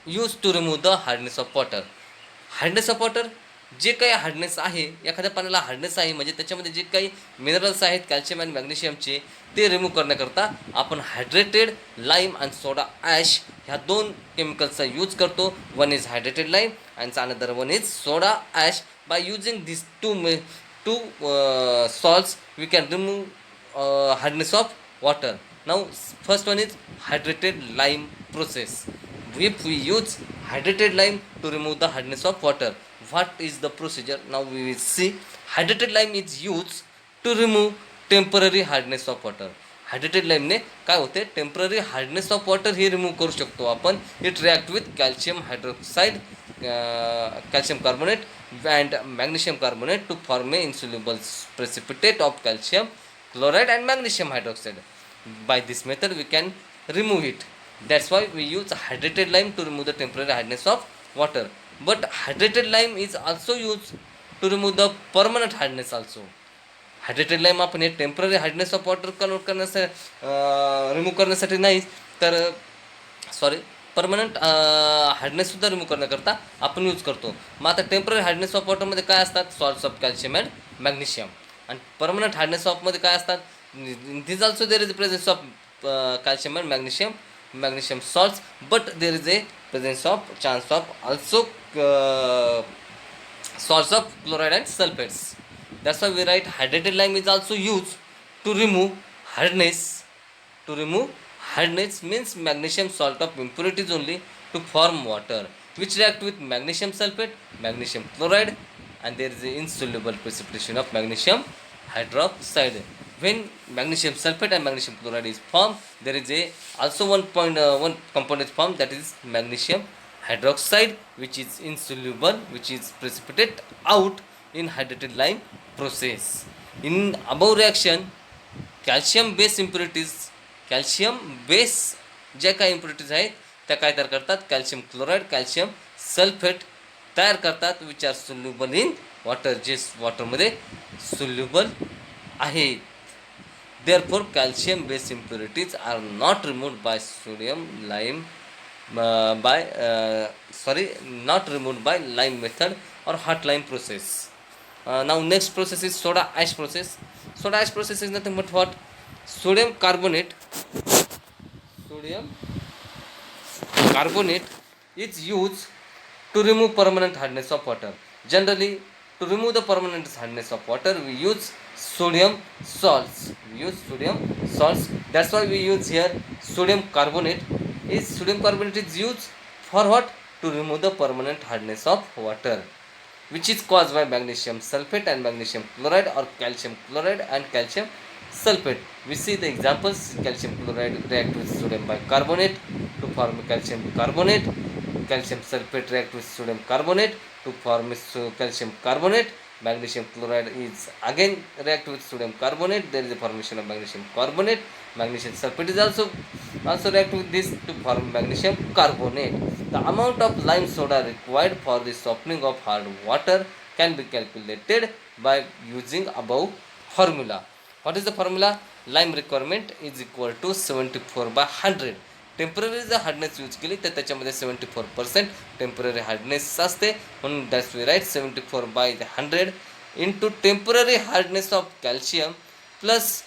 used to remove the hardness of water. Hardness of water, जे काही hardness आहे, एखाद्या पाण्याला hardness आहे म्हणजे त्याच्यामध्ये जे काही मिनरल्स आहेत कॅल्शियम आणि मॅग्नेशियमचे, ते रिमूव्ह करण्याकरता आपण हायड्रेटेड लाईम आणि सोडा ॲश ह्या दोन केमिकल्सचा यूज करतो. One is hydrated lime and another one is soda ash. By using this two salts we can remove hardness of water. Now first one is hydrated lime process. If we use hydrated lime to remove the hardness of water, what is the procedure? Now we will see. Hydrated lime is used to remove temporary hardness of water. Hydrated लाईमने काय होते, temporary hardness of water हे remove करू शकतो आपण. It react with calcium hydroxide, calcium carbonate and magnesium carbonate to form a insoluble precipitate of calcium chloride and magnesium hydroxide. By this method we can remove it. That's why we use hydrated lime to remove the temporary hardness of water. But hydrated lime is also used to remove the permanent hardness also. Hydrated lime आपण हे temporary hardness of water convert करण्यासाठी remove करण्यासाठी नाही, तर sorry permanent हार्डनेससुद्धा remove करण्याकरता आपण use करतो. मग आता टेम्पररी हार्डनेस ऑफ वॉटरमध्ये काय असतात, salts of calcium and magnesium. आणि परमनंट हार्डनेस ऑफमध्ये काय असतात, this also there is the presence of calcium and magnesium salts, but there is a presence of chance of also salts of chloride and sulfates. That's why we write hydrated lime is also used to remove hardness. To remove hardness means magnesium salt of impurities only to form water, which react with magnesium sulfate, magnesium chloride, and there is a insoluble precipitation of magnesium hydroxide. When magnesium sulfate and magnesium chloride is formed, there is a also one component formed, that is magnesium hydroxide, which is insoluble, which is precipitate out in hydrated lime process. In above reaction, calcium base impurities, calcium base ज्या काही impurities आहेत त्या काय तयार करतात, calcium chloride, calcium sulphate तयार करतात, which are soluble in water, जे वॉटरमध्ये सोल्युबल आहेत. Therefore calcium base impurities are not removed by sodium lime not removed by lime method or hot lime process. Now next process is soda ash process. Soda ash process is nothing but what? Sodium carbonate is used to remove permanent hardness of water. Generally, to remove the permanent hardness of water, we use sodium salts. That's why we use here sodium carbonate. Sodium carbonate is used for what? To remove the permanent hardness of water, which is caused by magnesium sulfate and magnesium chloride, or calcium chloride and calcium sulfate. We see the examples. Calcium chloride react with sodium bicarbonate to form calcium carbonate. Calcium sulfate react with sodium carbonate to form calcium carbonate. Magnesium chloride is again react with sodium carbonate. There is a formation of magnesium carbonate. Magnesium sulfate is also react with this to form magnesium carbonate. The amount of lime soda required for the softening of hard water can be calculated by using above formula. What is the formula? Lime requirement is equal to 74 by 100. Temporary जर hardness use केली तर त्याच्यामध्ये 74% temporary hardness असते, म्हणून that's we write 74 by 100 into temporary hardness of calcium plus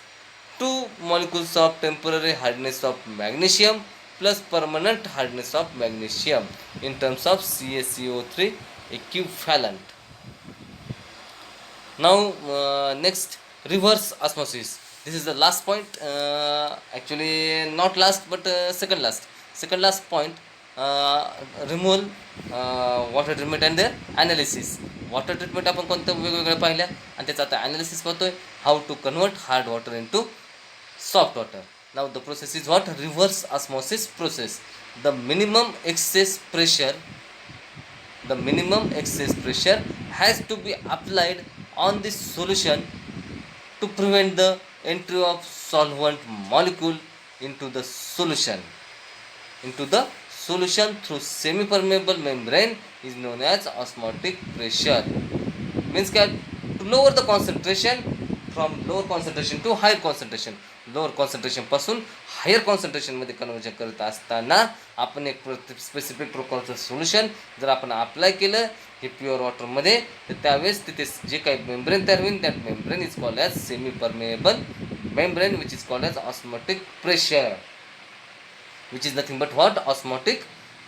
2 molecules of temporary hardness of magnesium plus permanent hardness of magnesium in terms of CaCO3 equivalent. Now next, reverse osmosis. This is the last point, actually not last but second last point. Removal, water treatment and their analysis. Water treatment आपण कोणतं वेगवेगळं पाहिल्या आणि त्याचा आता analysis करतोय. How to convert hard water into soft water. Now the process is what? Reverse osmosis process. The minimum excess pressure has to be applied on the solution to prevent the entry of solvent molecule into the solution through semi-permeable membrane is known as osmotic pressure. Means that to lower the concentration from lower concentration to higher concentration, lower concentration पासून higher कॉन्सन्ट्रेशनमध्ये conversion करत असताना आपण एक specific प्रकारचं solution जर आपण apply केलं हे प्युअर वॉटरमध्ये, तर त्यावेळेस तिथे जे काही मेम्ब्रेन तयार होईल that membrane is called as semi permeable membrane which is called as osmotic pressure, which is nothing but what? Osmotic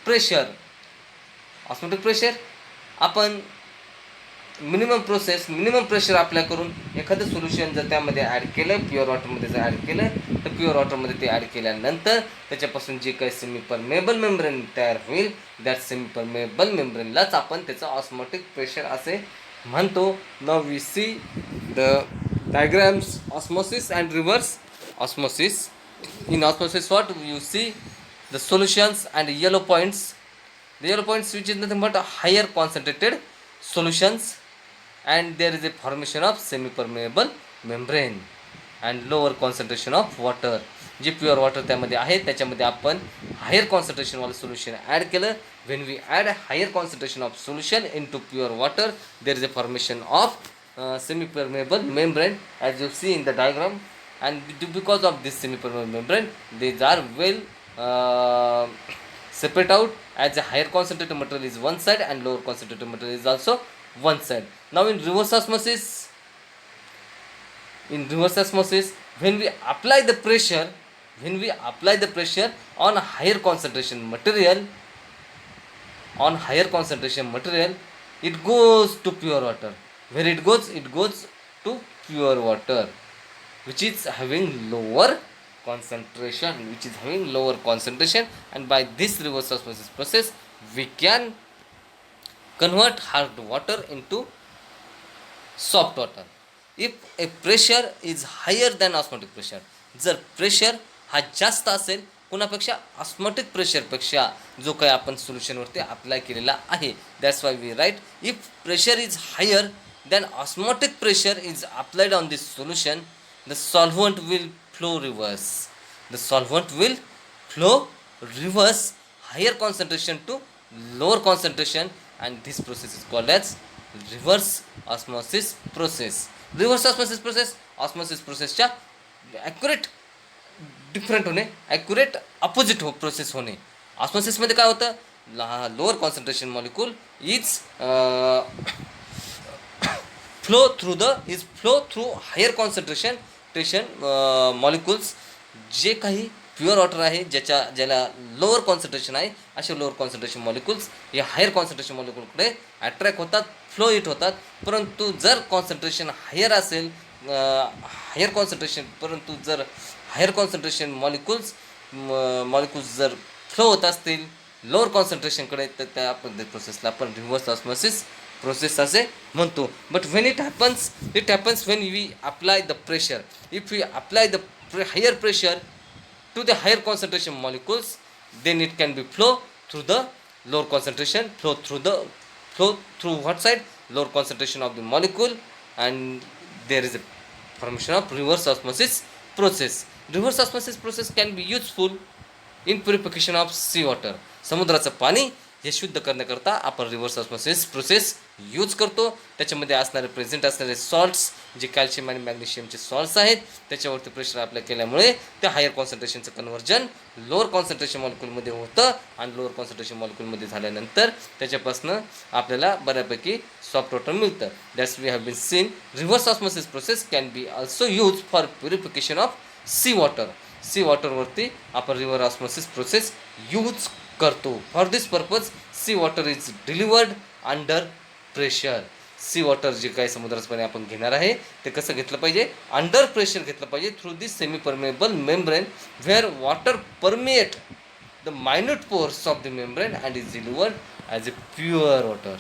pressure. Osmotic pressure आपण मिनिमम प्रेशर अप्लाय करून एखादं सोल्युशन जर त्यामध्ये ॲड केलं, प्युअर वॉटरमध्ये जर ॲड केलं, तर प्युअर वॉटरमध्ये ते ॲड केल्यानंतर त्याच्यापासून जे काही सेमी परमेएबल मेम्ब्रेन तयार होईल दॅट सेमी परमेएबल मेम्ब्रेनलाच आपण त्याचं ऑस्मोटिक प्रेशर असे म्हणतो. Now we see the diagrams osmosis and reverse osmosis. In osmosis what you see the solutions and yellow points. The yellow points which is nothing but higher concentrated solutions, and there is a formation of semi-permeable membrane and lower concentration of water. जे pure water त्यामध्ये आहे त्याच्यामध्ये आपण higher कॉन्सन्ट्रेशनवालं solution add केलं. When we add higher concentration of solution into pure water there is a formation of semi-permeable membrane as you see in the diagram, and because of this semi-permeable membrane these are well separate out as a higher concentrated material is one side and lower concentrated material is also one side. Now in reverse osmosis, when we apply the pressure on higher concentration material, it goes to pure water. Where it goes to pure water, which is having lower concentration, and by this reverse osmosis process we can convert hard water into soft water. If a pressure is higher than osmotic pressure, जर pressure हा जास्त असेल कुणापेक्षा, osmotic प्रेशरपेक्षा जो काही आपण सोल्युशनवरती apply केलेला आहे, that's why we write if pressure is higher than osmotic pressure is applied on this solution, the solvent will flow reverse higher concentration to lower concentration, and this process is called as reverse osmosis process. Reverse osmosis processच्या accurate different होणे, accurate opposite process होणे. ऑस्मोसिसमध्ये काय होतं? Lower concentration molecule is flow through higher concentration molecules. जे काही pure water आहे ज्याला लोअर कॉन्सन्ट्रेशन आहे, असे लोअर कॉन्सन्ट्रेशन मॉलिक्युल्स हे हायर कॉन्सन्ट्रेशन मॉलिक्यूलकडे अट्रॅक्ट होतात, फ्लो इट होतात. परंतु जर कॉन्सन्ट्रेशन हायर असेल, जर हायर कॉन्सन्ट्रेशन मॉलिक्युल्स जर फ्लो होत असतील लोअर कॉन्सन्ट्रेशनकडे, तर त्या प्रोसेसला आपण रिव्हर्स ऑस्मोसिस प्रोसेस असे म्हणतो. But when it happens when we apply the pressure. If we apply the higher pressure to the higher concentration molecules, then it can be flow through the lower concentration, flow through what side? Lower concentration of the molecule, and there is a formation of reverse osmosis process. Reverse osmosis process can be useful in purification of sea water. समुद्राचं पाणी हे शुद्ध करण्याकरता आपण reverse osmosis process use करतो. त्याच्यामध्ये present असणारे salts जे कॅल्शियम आणि मॅग्नेशियमचे सॉल्ट्स आहेत त्याच्यावरती प्रेशर अप्लाय केल्यामुळे त्या हायर कॉन्सन्ट्रेशनचं कन्व्हर्जन लोअर कॉन्सन्ट्रेशन मॉलिक्यूलमध्ये होतं, आणि लोअर कॉन्सन्ट्रेशन मॉलिक्यूलमध्ये झाल्यानंतर त्याच्यापासून आपल्याला बऱ्यापैकी सॉफ्ट वॉटर मिळतं. That's we have been seen. Reverse osmosis process can be also use for purification of sea water. Sea वॉटरवरती आपण रिव्हर ऑस्मॉसिस प्रोसेस यूज करतो. For this purpose sea water is delivered under pressure. Sea water जे काही समुद्राचं पाणी आपण घेणार आहे ते कसं घेतलं पाहिजे, अंडर प्रेशर घेतलं पाहिजे, through this semi permeable membrane where water permeate the minute pores of the membrane and is delivered as A pure water.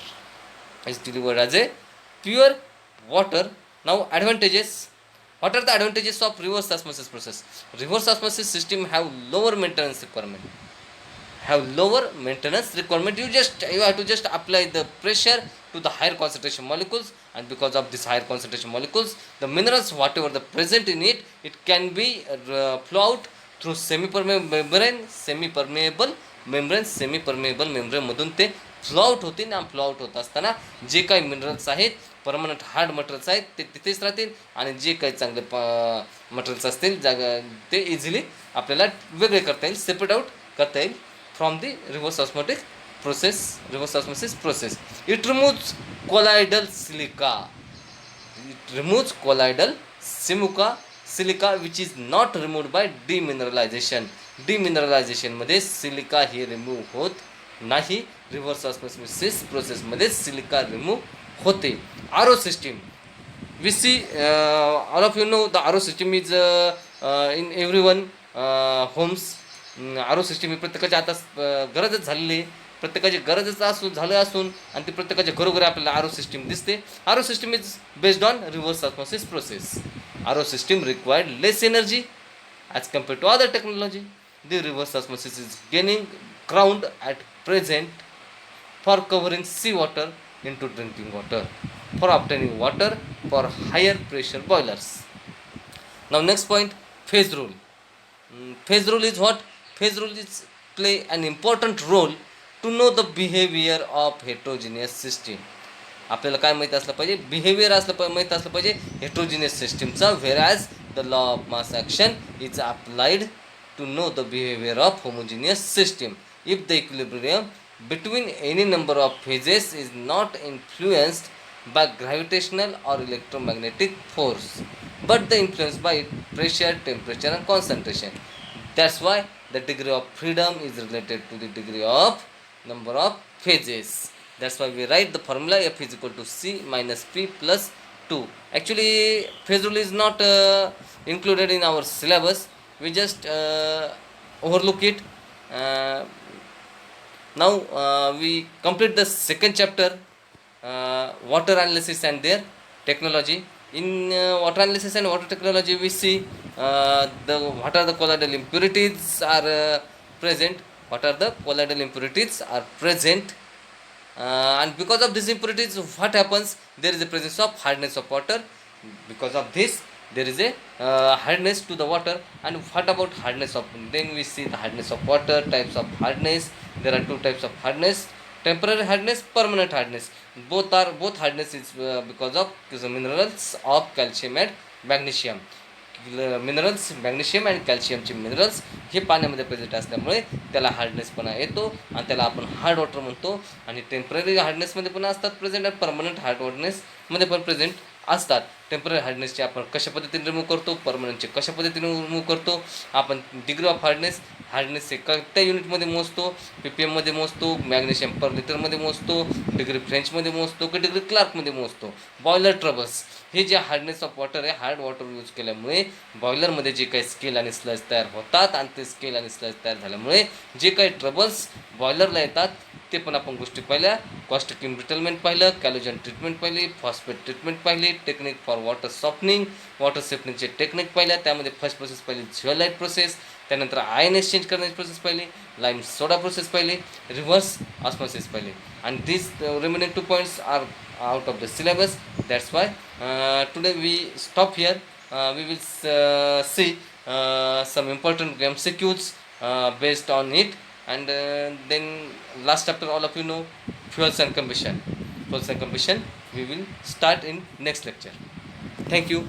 is delivered as a pure water. Now advantages. What are the advantages of reverse osmosis process? Reverse osmosis system have lower maintenance requirement. You have to just apply the pressure to the higher concentration molecules, and because of this higher concentration molecules, the minerals whatever the present in it, it can be flow out through semi-permeable membrane मधून ते flow out होतील. आणि flow out होत असताना जे काही minerals आहेत, permanent hard materials आहेत, ते तिथेच राहतील, आणि जे काही चांगले मटेरियल्स असतील ते इझिली आपल्याला वेगळे करता येईल, सेपरेट आउट करता येईल from the reverse osmosis process. It removes colloidal silica which is not removed by डिमिनरलायझेशनमध्ये सिलिका हे रिमूव्ह होत नाही. रिव्हर्स ऑस्मोसिस प्रोसेसमध्ये सिलिका रिमूव्ह होते. RO system, we see all of you know the RO system is in everyone homes. RO system ही प्रत्येकाची आता गरजच झालेली आहे, प्रत्येकाची गरजच झालं असून आणि ती प्रत्येकाच्या घरोघरी आपल्याला आरो सिस्टीम दिसते. RO system is based on reverse osmosis process. RO system required less energy as compared to other technology. The reverse osmosis is gaining ground at present for covering seawater into drinking water, for obtaining water for higher pressure boilers. Now next point, phase rule. Phase rule is what? Phase rule is play an important role to know the behavior of heterogeneous system. आपल्याला काय माहीत असलं पाहिजे, behaviour माहीत असलं पाहिजे heterogeneous सिस्टीमचा. Whereas the law of mass action is applied to know the behaviour of homogeneous system. If the equilibrium between any number of phases is not influenced by gravitational or electromagnetic force, but the influenced by pressure, temperature and concentration. That's why the degree of freedom is related to the degree of number of phases. That's why we write the formula F is equal to C minus P plus 2. Actually, phase rule is not included in our syllabus. We just overlook it. Now we complete the second chapter, water analysis and their technology. In water analysis and water technology, we see what are the colloidal impurities are present. What are the colloidal impurities are present. And because of these impurities, what happens? There is a presence of hardness of water. Because of this, there is a hardness to the water. And what about hardness of? Then we see the hardness of water, types of hardness. There are two types of hardness: temporary hardness, permanent hardness. Both hardness is because of the minerals of calcium and magnesium. Minerals magnesium आणि कॅल्शियमचे minerals हे पाण्यामध्ये present असल्यामुळे त्याला हार्डनेसपणा येतो आणि त्याला आपण hard water म्हणतो. आणि टेम्पररी हार्डनेसमध्ये पण असतात प्रेझेंट आणि परमनंट हार्ड वॉटरनेसमध्ये पण प्रेझेंट असतात. टेम्पररी हार्डनेसचे आपण कशा पद्धतीने रिमूव्ह करतो, परमनंटचे कशा पद्धतीने रिमूव्ह करतो. आपण डिग्री ऑफ हार्डनेस हे त्या युनिटमध्ये मोजतो, PPMमध्ये मोजतो, मॅग्नेशियम पर लिटरमध्ये मोजतो, डिग्री फ्रेंचमध्ये मोजतो की डिग्री क्लार्कमध्ये मोजतो. बॉयलर ट्रबल्स, हे जे हार्डनेस ऑफ वॉटर आहे, हार्ड वॉटर यूज केल्यामुळे बॉयलरमध्ये जे काही स्केल आणि स्लज तयार होतात आणि ते स्केल आणि स्लज तयार झाल्यामुळे जे काही ट्रबल्स बॉयलरला येतात ते पण आपण गोष्टी पाहिल्या. कॉस्टिक इम्ब्रिटलमेंट पाहिलं, कॅलोजन ट्रीटमेंट पाहिली, फॉस्फेट ट्रीटमेंट पाहिली, टेक्निक फॉर वॉटर सॉफ्टनिंगचे टेक्निक पाहिल्या. त्यामध्ये फर्स्ट प्रोसेस पाहिली झिओलाइट प्रोसेस, त्यानंतर आयन एक्सचेंज करण्याची प्रोसेस पाहिली, लाईम सोडा प्रोसेस पाहिली, रिव्हर्स ऑस्मोसिस पाहिली. आणि these remaining 2 points are out of the syllabus. That's why today we stop here. We will see some important MCQs based on it, and then last chapter all of you know, fuels and combustion. We will start in next lecture. Thank you.